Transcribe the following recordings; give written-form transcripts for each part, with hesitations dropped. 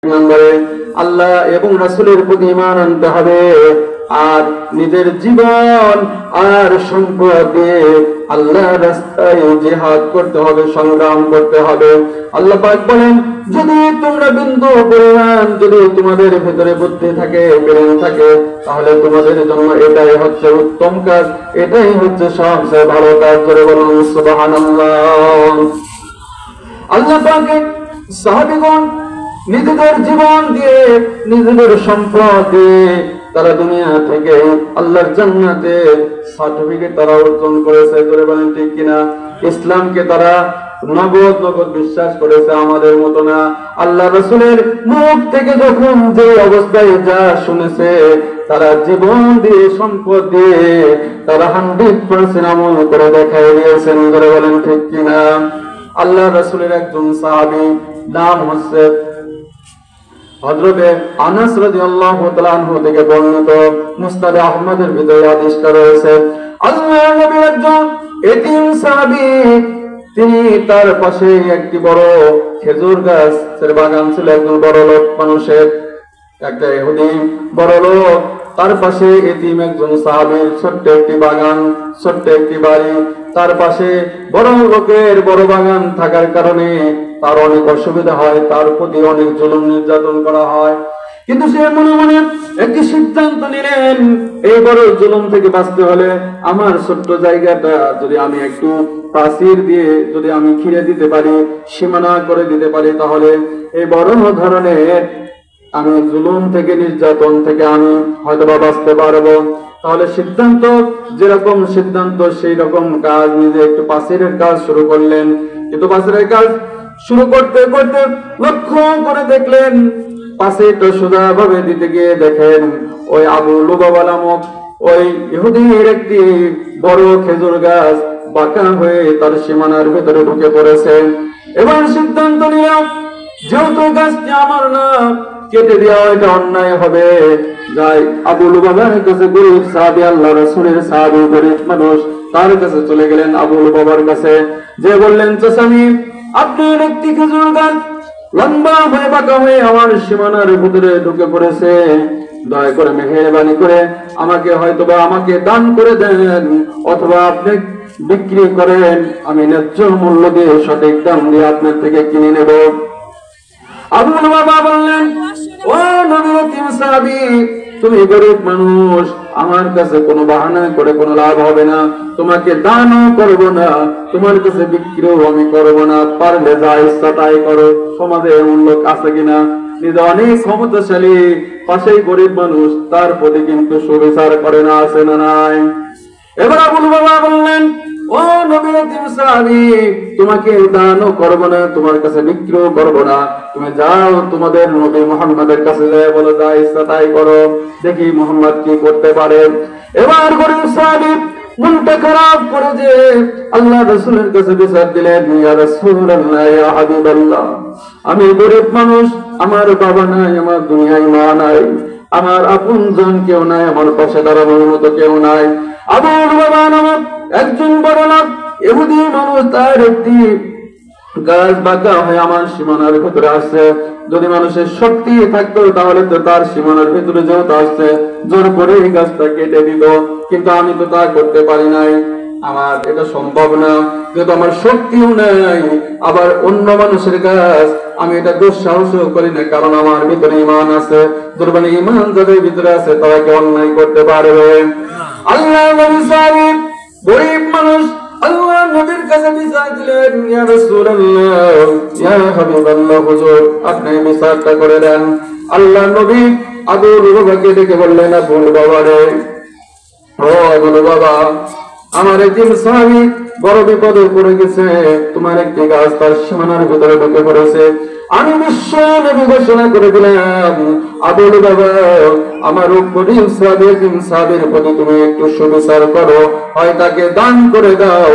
নম্বরে আল্লাহ এবং রাসূলের প্রতি ঈমান আনতে হবে, আর নিজের জীবন আর সম্পদ দিয়ে আল্লাহর রাস্তায় জিহাদ করতে হবে, সংগ্রাম করতে হবে। আল্লাহ পাক বলেন, যদি তোমরা বিন্দু পরিমাণ যদি তোমাদের ভিতরে বুদ্ধি থাকে, জ্ঞান থাকে, তাহলে তোমাদের জন্য এটাই হচ্ছে উত্তম কাজ, এটাই হচ্ছে সবচেয়ে ভালো কাজ। করে বলুন সুবহানাল্লাহ। আল্লাহ পাক সাহাবীগণ নিজেদের জীবন দিয়ে নিজেদের সম্পদ দিয়ে তারা দুনিয়া থেকে আল্লাহর জান্নাতে সার্টিফিকেট তারা অর্জন করেছে। করে বলেন ঠিক কিনা? ইসলামকে তারা নগদ বিশ্বাস করেছে, আমাদের মতো না। আল্লাহ রাসূলের মুখ থেকে যখন যে অবস্থায় যা শুনেছে, তারা জীবন দিয়ে সম্পদ দিয়ে তারা 100% আমল করে দেখায় দিয়েছেন। করে বলেন ঠিক কিনা? আল্লাহ রাসূলের একজন সাহাবী, নাম হচ্ছে হযরতে আনাস রাদিয়াল্লাহু তাআলা আনহু থেকে বর্ণিত, মুসনাদ আহমদের ভিতরে হাদিসটা রয়েছে। আল্লাহর নবীর একজন এতিম সাহাবী, তিনি তার পাশে একটি বড় খেজুর গাছের বাগান ছিল। একজন বড় লোক মানুষের, একটা ইহুদি বড় লোক, তার পাশে এতিম একজন সাহাবীর ছোট্ট একটি বাগান, ছোট্ট একটি বাড়ি। তার পাশে বড় লোকের বড় বাগান থাকার কারণে তার অনেক অসুবিধা হয়, তার প্রতি অনেক জুলুম নির্যাতন করা হয়। কিন্তু সে মনে মনে একটি সিদ্ধান্ত নিলেন, এই বড় জুলুম থেকে বাঁচতে হলে আমার ছোট্ট জায়গাটা যদি আমি একটু প্রাচীর দিয়ে যদি আমি ঘিরে দিতে পারি, সীমানা করে দিতে পারি, তাহলে এই বড় ধরনের আমি জুলুম থেকে, নির্যাতন থেকে আমি হয়তো বা বাঁচতে পারবো। তাহলে সিদ্ধান্ত, যেরকম সিদ্ধান্ত সেই রকম কাজ, নিজে একটু পাচিরের কাজ শুরু করলেন। কিন্তু পাচিরের কাজ শুরু করতে করতে লক্ষ্য করে দেখলেন, পাচিরটা সোজা ভাবে দিতে গিয়ে দেখেন ওই আবু লুবাবা নামক ওই ইহুদির একটি বড় খেজুর গাছ বাঁকা হয়ে তার সীমানার ভিতরে ঢুকে পড়েছে। এবার সিদ্ধান্ত নিলাম, যেহেতু গাছটি আমার না, কেটে দেওয়া এটা অন্যায় হবে। যাই আবু লুবাবার কাছে, গরিব সাহাবী, আল্লাহ রাসূলের সাহাবী, গরিব মানুষ, তার কাছে চলে গেলেন। আবু লুবাবার কাছে যে বললেন, চাচামি, আপনার একটি খেজুর গাছ লম্বা হয়ে বাঁকা হয়ে আমার সীমানার ভিতরে ঢুকে পড়েছে, দয়া করে মেহেরবানি করে আমাকে হয়তোবা আমাকে দান করে দেন, অথবা আপনি বিক্রি করেন, আমি ন্যায্য মূল্য দিয়ে সঠিক দাম দিয়ে আপনার থেকে কিনে নেব। আবু লুবাবা বললেন, ও নবীর এতিম সাহাবী, তুমি গরিব মানুষ, আমার কাছে কোনো বাহানা করে কোনো লাভ হবে না, তোমাকে দানও করব না, তোমার কাছে বিক্রিও আমি করব না, পারলে যা ইচ্ছা তাই করো। সমাজে এমন লোক আছে কিনা? নিজে অনেক ক্ষমতাশালী, পাশেই গরিব মানুষ, তার প্রতি কিন্তু সুবিচার করে না, আছে না নাই? এবার আবু লুবাবা বললেন, ও নবীর এতিম সাহাবী, তোমাকে দানও করব না, তোমার কাছে বিক্রিও করব না, তুমি যাও তোমাদের নবী মুহাম্মাদের কাছে যায়, বলো যা ইচ্ছা তাই করো, দেখি মুহাম্মদ কি করতে পারে। এবার গরিব সাহাবী মনটা খারাপ করে যে আল্লাহ রাসূলের কাছে বিচার দিলেন, ইয়া রাসূলুল্লাহ, ইয়া হাবিবাল্লাহ, আমি গরিব মানুষ, আমার বাবা নাই, আমার দুনিয়ায় মা নাই, আমার আপনজন কেউ নাই, আমার পাশে দাঁড়ানোর মতো কেউ নাই। আবু লুবাবা নামক একজন বড় লোক ইহুদি মানুষ, তার একটি গাছ বাঁকা হয়ে আমার সীমানার ভিতরে আসছে। যদি মানুষের শক্তি থাকতো তাহলে তো তার সীমানার ভিতরে যেহেতু আসছে, জোর করে এই গাছটা কেটে দিত, কিন্তু আমি তো তা করতে পারি নাই, আমার এটা সম্ভব না, যেহেতু আমার শক্তিও নাই, আবার অন্য মানুষের গাছ আমি এটা দুঃসাহসও করি না, কারণ আমার ভিতরে ঈমান আছে। দুর্বল ঈমান যাদের ভিতরে আছে তারা কি অন্যায় করতে পারবে? আল্লাহ নবী সাহেব গরিব মানুষ আল্লাহ নবীর কাছে বিচার দিলেন, ইয়া রাসূলুল্লাহ, ইয়া হাবিবাল্লাহ, হুজুর আপনি বিচারটা করে দেন। আল্লাহ নবী আবু লুবাবাকে ডেকে বললেন, আবু লুবাবা রে, ও আবু লুবাবা, আমার একজন সাহাবী বড় বিপদে পড়ে গেছে, তোমার একটি গাছ তার সীমানার ভিতরে ঢুকে পড়েছে। আমি বিশ্ব নবী ঘোষণা করে দিলাম, আবু লুবাবা, আমার গরিব সাহাবীর প্রতি তুমি একটু সুবিচার করো, হয় তাকে দান করে দাও,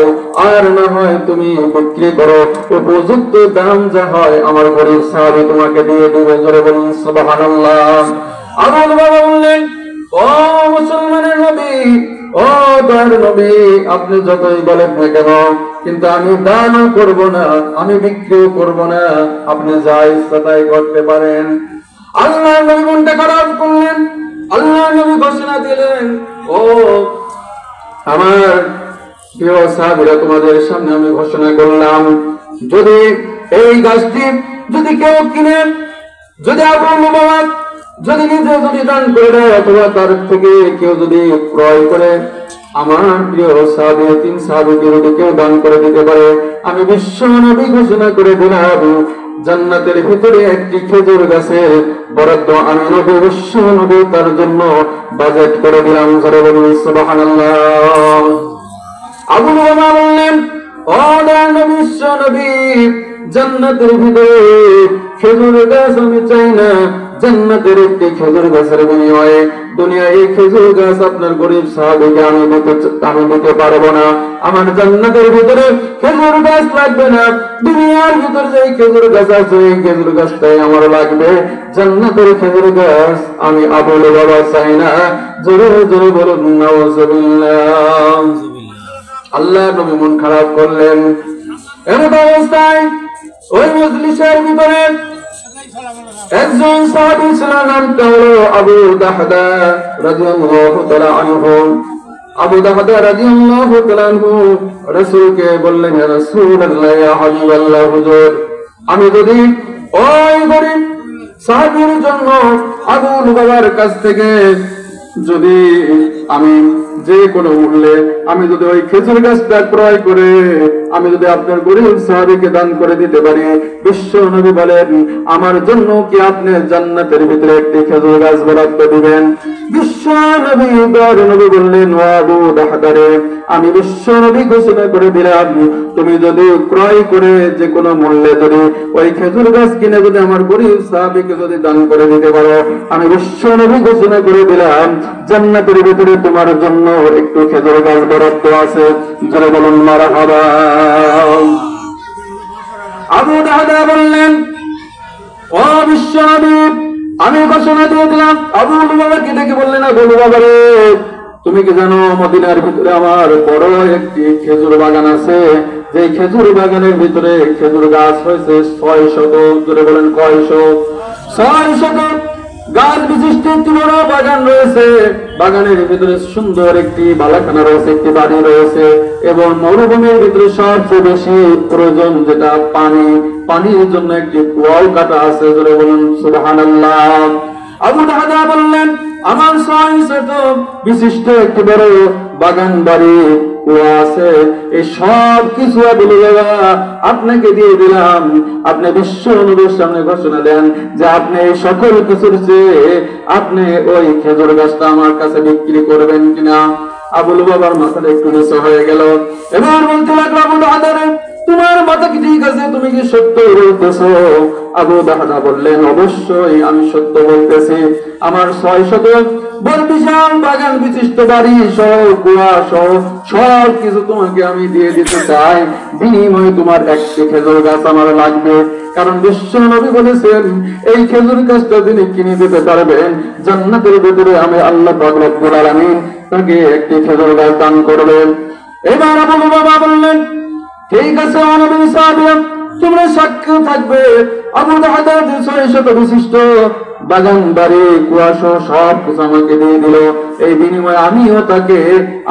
আর না হয় তুমি বিক্রি করো, উপযুক্ত দাম যা হয় আমার গরিব সাহাবী তোমাকে দিয়ে দিবে। জোরে বলুন সুবহানাল্লাহ। আবু লুবাবা বললেন, ও মুসলমানের নবী, ও দয়ার নবী, আপনি যতই বলেন না কেন, কিন্তু আমি দানও করব না, আমি বিক্রিও করব না, আপনি যা ইচ্ছা তাই করতে পারেন। আল্লাহ নবী মনটা খারাপ করলেন। আল্লাহ নবী ঘোষণা দিলেন, ও আমার প্রিয় সাহাবীরা, তোমাদের সামনে আমি ঘোষণা করলাম, যদি এই গাছটি যদি কেউ কিনে, যদি আবু লুবাবা যদি নিজে যদি দান করে দেয়, অথবা তার থেকে কেউ যদি ক্রয় করে, আমার প্রিয় সাহাবী তিন সাহাবীকে যদি কেউ দান করে দিতে পারে, আমি বিশ্ব নবী ঘোষণা করে দিলাম, জান্নাতের ভিতরে একটি খেজুর গাছের বরাদ্দ আমি নবী বিশ্ব নবী তার জন্য বাজেট করে দিলাম। সুবহানাল্লাহ। আবু লুবাবা বললেন, ও নবী বিশ্ব নবী, জান্নাতের ভিতরে খেজুর গাছ আমি চাই না, জান্নাতের একটি খেজুর গাছের বিনিময়ে দুনিয়ায় এই খেজুর গাছ আপনার গরিব সাহাবীকে আমি দিতে পারবো না। আমার জান্নাতের ভিতরে খেজুর গাছ লাগবে না, দুনিয়ার ভিতরে যে খেজুর গাছ আছে এই খেজুর গাছটাই আমার লাগবে। জান্নাতের খেজুর গাছ আমি আবু লুবাবা চাই না। জোরে জোরে বলুন নাউযুবিল্লাহ। আল্লাহ নবী মন খারাপ করলেন। এমন অবস্থায় ওই মজলিসের ভিতরে একজন সাহাবী ছিলেন, নামটা হলো আবু দাহদা রাদিয়াল্লাহু তাআলা আনহু। আবু দাহদা রাদিয়াল্লাহু তাআলা আনহু রাসূলকে বললেন, ইয়া রাসূলুল্লাহ, ইয়া হাবিবাল্লাহ, হুজুর, আমি যদি ওই গরিব সাহাবীর জন্য আবু লুবাবার কাছ থেকে যদি আমি যে কোনো মূল্যে আমি যদি ওই খেজুর গাছটা ক্রয় করে আমি যদি আপনার গরিব সাহাবীকে দান করে দিতে পারি, বিশ্ব নবী বলেন, আমার জন্য কি আপনি জান্নাতের ভিতরে একটি খেজুর গাছ বরাদ্দ দিবেন? বিশ্ব নবী নবী বললেন, ও আবু দাহদারে, আমি বিশ্ব নবী ঘোষণা করে দিলাম, তুমি যদি ক্রয় করে যে কোনো মূল্যে যদি ওই খেজুর গাছ কিনে যদি আমার গরিব সাহাবীকে যদি দান করে দিতে পারো, আমি বিশ্ব নবী ঘোষণা করে দিলাম, জান্নাতের ভিতরে তোমার জন্য একটু খেজুর গাছ বরাদ্দ আছে। যারা বলুন মারহাবা। আবু দাহদা বললেন, ও বিশ্ব নবী, আমি ঘোষণা দিয়ে দিলাম। আবু লুবাবাকে ডেকে বললেন, আবু লুবাবা রে, তুমি কি জানো মদিনার ভিতরে আমার বড় একটি খেজুর বাগান আছে, যে খেজুর বাগানের ভিতরে খেজুর গাছ হয়েছে 600। জোরে বলেন কয়শো? 600 গাছ বিশিষ্ট একটি বড় বাগান রয়েছে। বাগানের ভিতরে সুন্দর একটি বালাখানা রয়েছে, একটি বাড়ি রয়েছে, এবং মরুভূমির ভিতরে সবচেয়ে বেশি প্রয়োজন যেটা পানি, পানির জন্য একটি কুয়াও কাটা আছে। জোরে বলুন সুবহানাল্লাহ। আবু দাহদা বললেন, আমার 600 বিশিষ্ট একটি বড় বাগান বাড়ি কুয়া আছে, এই সব কিছু আবু লুবাবা আপনাকে দিয়ে দিলাম। আপনি বিশ্ব নবীর সামনে ঘোষণা দেন যে আপনি এই সকল কিছুর চেয়ে আপনি ওই খেজুর গাছটা আমার কাছে বিক্রি করবেন কিনা। আবু লুবাবার মাথাটা একটু নিচু হয়ে গেল। এবার বলতে লাগলো, আবু দাহদা, তোমার মাথা কি ঠিক আছে? তুমি কি সত্য বলতেছো? আবু দাহদা বললেন, অবশ্যই আমি সত্য বলতেছি। আমার 600 বড় বিশাল বাগান বিশিষ্ট বাড়ি সহ কুয়া সহ সব কিছু তোমাকে আমি দিয়ে দিতে চাই, বিনিময়ে তোমার একটি খেজুর গাছ আমার লাগবে। কারণ বিশ্ব নবী বলেছেন, এই খেজুর গাছটা তিনি কিনে দিতে পারবেন, জান্নাতের ভিতরে আমি আল্লাহ পাক রব্বুল আলামিন তাকে একটি খেজুর গাছ দান করবেন। এবার আবু লুবাবা বললেন, ঠিক আছে ও নবীর সাহাবীরা, তোমরা সাক্ষী থাকবে, আবু দাহদা 600 বিশিষ্ট বাগান বাড়ি কুয়াশা সব কিছু আমাকে দিয়ে দিল, এই বিনিময়ে আমিও তাকে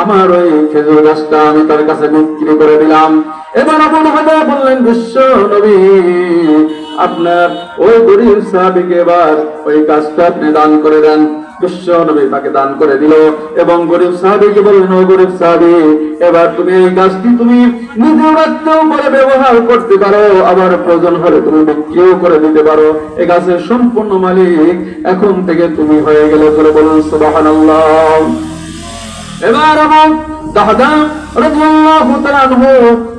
আমার ওই খেজুর গাছটা আমি তার কাছে বিক্রি করে দিলাম। এবার আবু দাহদা বললেন, বিশ্ব নবী, আপনার ওই গরিব সাহাবীকে এবার ওই গাছটা আপনি দান করে দেন। বিশ্ব নবী তাকে দান করে দিল এবং গরিব সাহাবীকে বললেন, ও গরিব সাহাবী, এবার তুমি এই গাছটি তুমি নিজে রাখতেও পারে, ব্যবহার করতে পারো, আবার প্রয়োজন হলে তুমি বিক্রিও করে দিতে পারো। এই গাছের সম্পূর্ণ মালিক এখন থেকে তুমি হয়ে গেলে। করে বলুন সুবহানাল্লাহ। এবার আবু দাহদা রাদিয়াল্লাহু তাআলা আনহু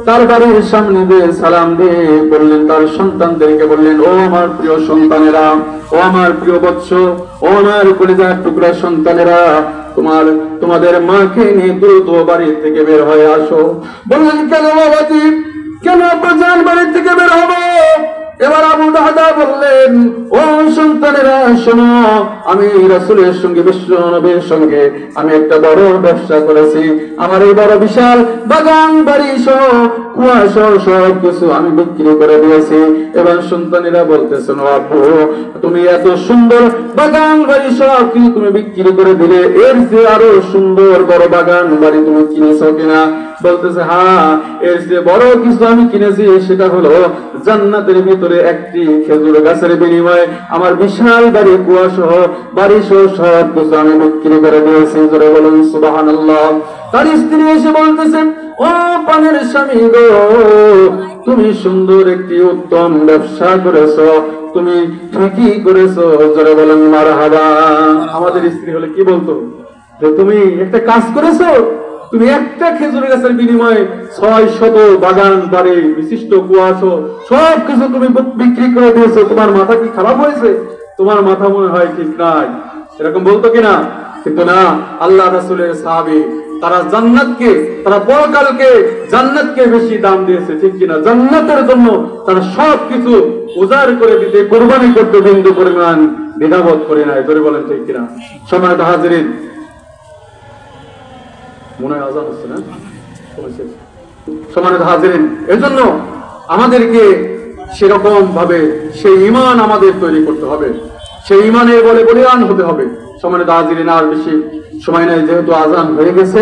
তার বাড়ির সামনে দিয়ে সালাম দিয়ে বললেন, তার সন্তানদেরকে বললেন, ও আমার প্রিয় সন্তানেরা, ও আমার প্রিয় বৎস, ও আমার কলিজার টুকরা সন্তানেরা, তোমাদের মাকে নিয়ে দ্রুত বাড়ি থেকে বের হয়ে আসো। বললেন, কেন বাবাজি, কেন আব্বাজান বাড়ি থেকে বের হবো? এবার আবু দাহদা বললেন, ও সন্তানেরা শোনো, আমি রাসূলের সঙ্গে বিশ্ব নবীর সঙ্গে আমি একটা বড় ব্যবসা করেছি। আমার এই বড় বিশাল বাগান বাড়ি সহ কুয়াশা সব কিছু আমি বিক্রি করে দিয়েছি। এবার সন্তানেরা বলতেছে, আব্বু তুমি এত সুন্দর বাগান বাড়ি সব কিছু তুমি বিক্রি করে দিলে, এর যে আরো সুন্দর বড় বাগান বাড়ি তুমি কিনেছো কিনা? বলতেছে, হ্যাঁ, এর যে বড় কিছু আমি কিনেছি, সেটা হলো জান্নাতের ভিতরে একটি খেজুর গাছের বিনিময়ে আমার বিশাল বাড়ি কুয়াশা বাড়ি সহ সব কিছু আমি বিক্রি করে দিয়েছি। জোরে বলুন সুবহানাল্লাহ। তার স্ত্রী এসে বলতেছে, ও পানের স্বামী গো, তুমি সুন্দর একটি উত্তম ব্যবসা করেছো, তুমি ঠিকই করেছো। জোরে বলেন মারহাবা। আমাদের স্ত্রী হলে কি বলতো, যে তুমি একটা কাজ করেছো, তুমি একটা খেজুর গাছের বিনিময়ে 600 বাগান বাড়ি বিশিষ্ট কুয়াশা সব কিছু তুমি বিক্রি করে দিয়েছো, তোমার মাথা কি খারাপ হয়েছে? তোমার মাথা মনে হয় ঠিক নাই, এরকম বলতো কিনা? কিন্তু না, আল্লাহ রাসূলের সাহাবী তারা জান্নাতকে, তারা পরকালকে জান্নাতকে বেশি দাম দিয়েছে, ঠিক কিনা? জান্নাতের জন্য তারা সবকিছু উজাড় করে দিতে, কুরবানি করতে বিন্দু পরিমাণ দ্বিধাবোধ করে নাই। ধরে বলেন ঠিক কিনা? সম্মানিত হাজিরিন, মনে হয় আজান হচ্ছে না? সম্মানিত হাজিরিন, এজন্য আমাদেরকে সেরকম ভাবে সেই ঈমান আমাদের তৈরি করতে হবে, সেই ঈমানের বলে বলিয়ান হতে হবে। সম্মানিত হাজিরিন, আর বেশি সময় নাই, যেহেতু আজান হয়ে গেছে।